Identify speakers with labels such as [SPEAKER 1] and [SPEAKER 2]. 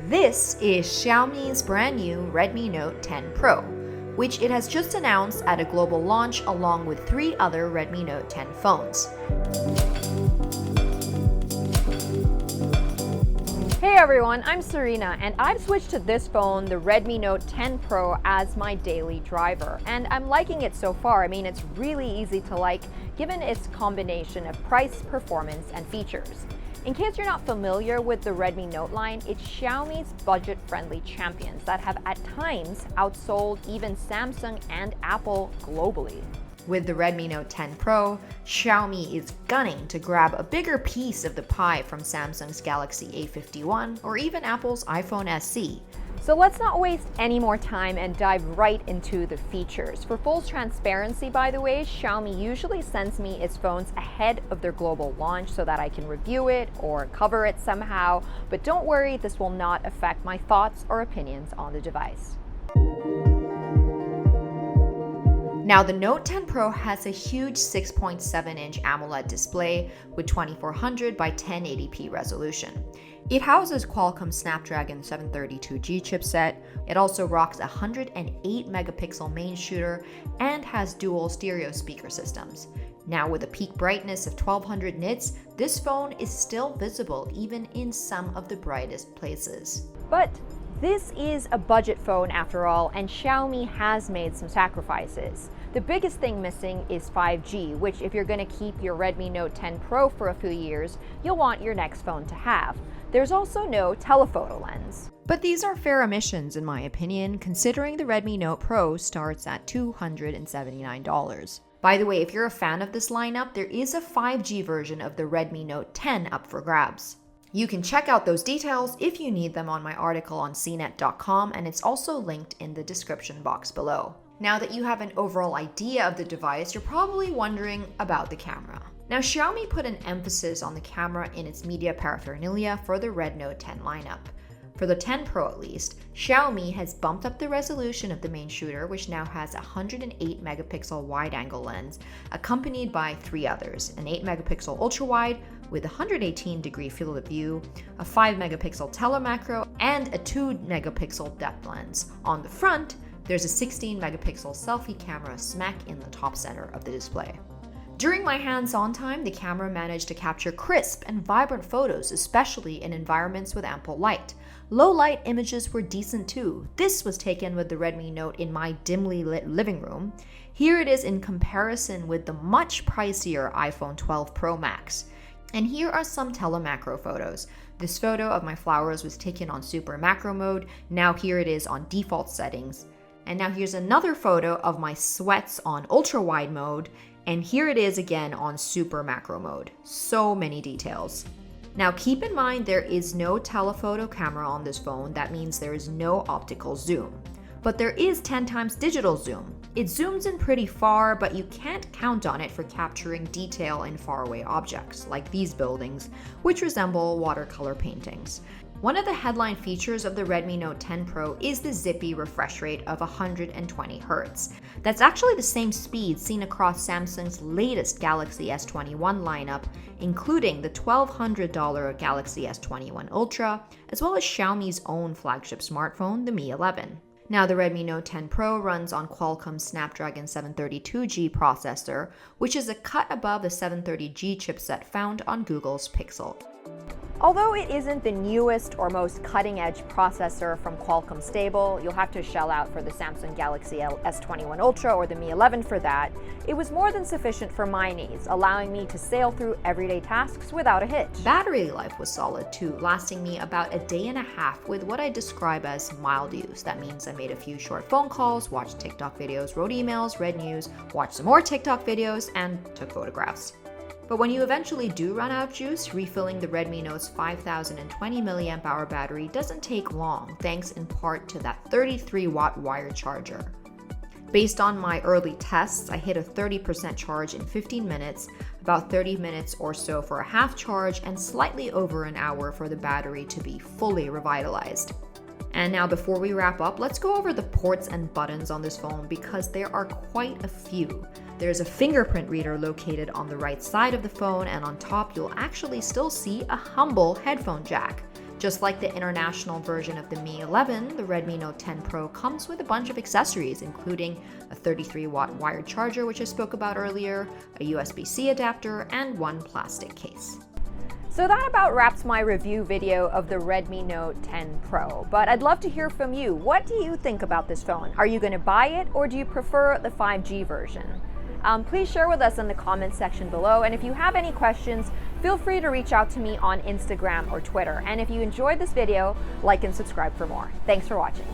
[SPEAKER 1] This is Xiaomi's brand new Redmi Note 10 Pro, which it has just announced at a global launch along with 3 other Redmi Note 10 phones.
[SPEAKER 2] Hey everyone, I'm Sareena and I've switched to this phone, the Redmi Note 10 Pro, as my daily driver. And I'm liking it so far. I mean, it's really easy to like given its combination of price, performance, and features. In case you're not familiar with the Redmi Note line, it's Xiaomi's budget-friendly champions that have at times outsold even Samsung and Apple globally.
[SPEAKER 1] With the Redmi Note 10 Pro, Xiaomi is gunning to grab a bigger piece of the pie from Samsung's Galaxy A51 or even Apple's iPhone SE.
[SPEAKER 2] So let's not waste any more time and dive right into the features. For full transparency, by the way, Xiaomi usually sends me its phones ahead of their global launch so that I can review it or cover it somehow. But don't worry, this will not affect my thoughts or opinions on the device.
[SPEAKER 1] Now, the Note 10 Pro has a huge 6.7-inch AMOLED display with 2400 by 1080p resolution. It houses Qualcomm Snapdragon 732G chipset. It also rocks a 108-megapixel main shooter and has dual stereo speaker systems. Now, with a peak brightness of 1200 nits, this phone is still visible even in some of the brightest places.
[SPEAKER 2] But this is a budget phone after all, and Xiaomi has made some sacrifices. The biggest thing missing is 5G, which if you're going to keep your Redmi Note 10 Pro for a few years, you'll want your next phone to have. There's also no telephoto lens.
[SPEAKER 1] But these are fair omissions in my opinion, considering the Redmi Note Pro starts at $279. By the way, if you're a fan of this lineup, there is a 5G version of the Redmi Note 10 up for grabs. You can check out those details if you need them on my article on CNET.com, and it's also linked in the description box below. Now that you have an overall idea of the device, you're probably wondering about the camera. Now, Xiaomi put an emphasis on the camera in its media paraphernalia for the Red Note 10 lineup. For the 10 Pro at least, Xiaomi has bumped up the resolution of the main shooter, which now has a 108-megapixel wide-angle lens, accompanied by 3 others, an 8-megapixel ultra-wide with a 118-degree field of view, a 5-megapixel telemacro, and a 2-megapixel depth lens. On the front, there's a 16-megapixel selfie camera smack in the top center of the display. During my hands-on time, the camera managed to capture crisp and vibrant photos, especially in environments with ample light. Low-light images were decent too. This was taken with the Redmi Note in my dimly lit living room. Here it is in comparison with the much pricier iPhone 12 Pro Max. And here are some telemacro photos. This photo of my flowers was taken on super macro mode. Now here it is on default settings. And now here's another photo of my sweats on ultra wide mode. And here it is again on super macro mode. So many details. Now keep in mind there is no telephoto camera on this phone. That means there is no optical zoom. But there is 10 times digital zoom. It zooms in pretty far, but you can't count on it for capturing detail in faraway objects, like these buildings, which resemble watercolor paintings. One of the headline features of the Redmi Note 10 Pro is the zippy refresh rate of 120 Hz. That's actually the same speed seen across Samsung's latest Galaxy S21 lineup, including the $1,200 Galaxy S21 Ultra, as well as Xiaomi's own flagship smartphone, the Mi 11. Now, the Redmi Note 10 Pro runs on Qualcomm's Snapdragon 732G processor, which is a cut above the 730G chipset found on Google's Pixel.
[SPEAKER 2] Although it isn't the newest or most cutting-edge processor from Qualcomm stable, you'll have to shell out for the Samsung Galaxy S21 Ultra or the Mi 11 for that, it was more than sufficient for my needs, allowing me to sail through everyday tasks without a hitch.
[SPEAKER 1] Battery life was solid too, lasting me about a day and a half with what I describe as mild use. That means I made a few short phone calls, watched TikTok videos, wrote emails, read news, watched some more TikTok videos, and took photographs. But when you eventually do run out of juice, refilling the Redmi Note's 5020 mAh battery doesn't take long, thanks in part to that 33-watt wire charger. Based on my early tests, I hit a 30% charge in 15 minutes, about 30 minutes or so for a half charge, and slightly over an hour for the battery to be fully revitalized. And now before we wrap up, let's go over the ports and buttons on this phone because there are quite a few. There's a fingerprint reader located on the right side of the phone, and on top you'll actually still see a humble headphone jack. Just like the international version of the Mi 11, the Redmi Note 10 Pro comes with a bunch of accessories, including a 33-watt wired charger, which I spoke about earlier, a USB-C adapter, and one plastic case.
[SPEAKER 2] So that about wraps my review video of the Redmi Note 10 Pro, but I'd love to hear from you. What do you think about this phone? Are you going to buy it, or do you prefer the 5G version? Please share with us in the comments section below, and if you have any questions, feel free to reach out to me on Instagram or Twitter. And if you enjoyed this video, like and subscribe for more. Thanks for watching.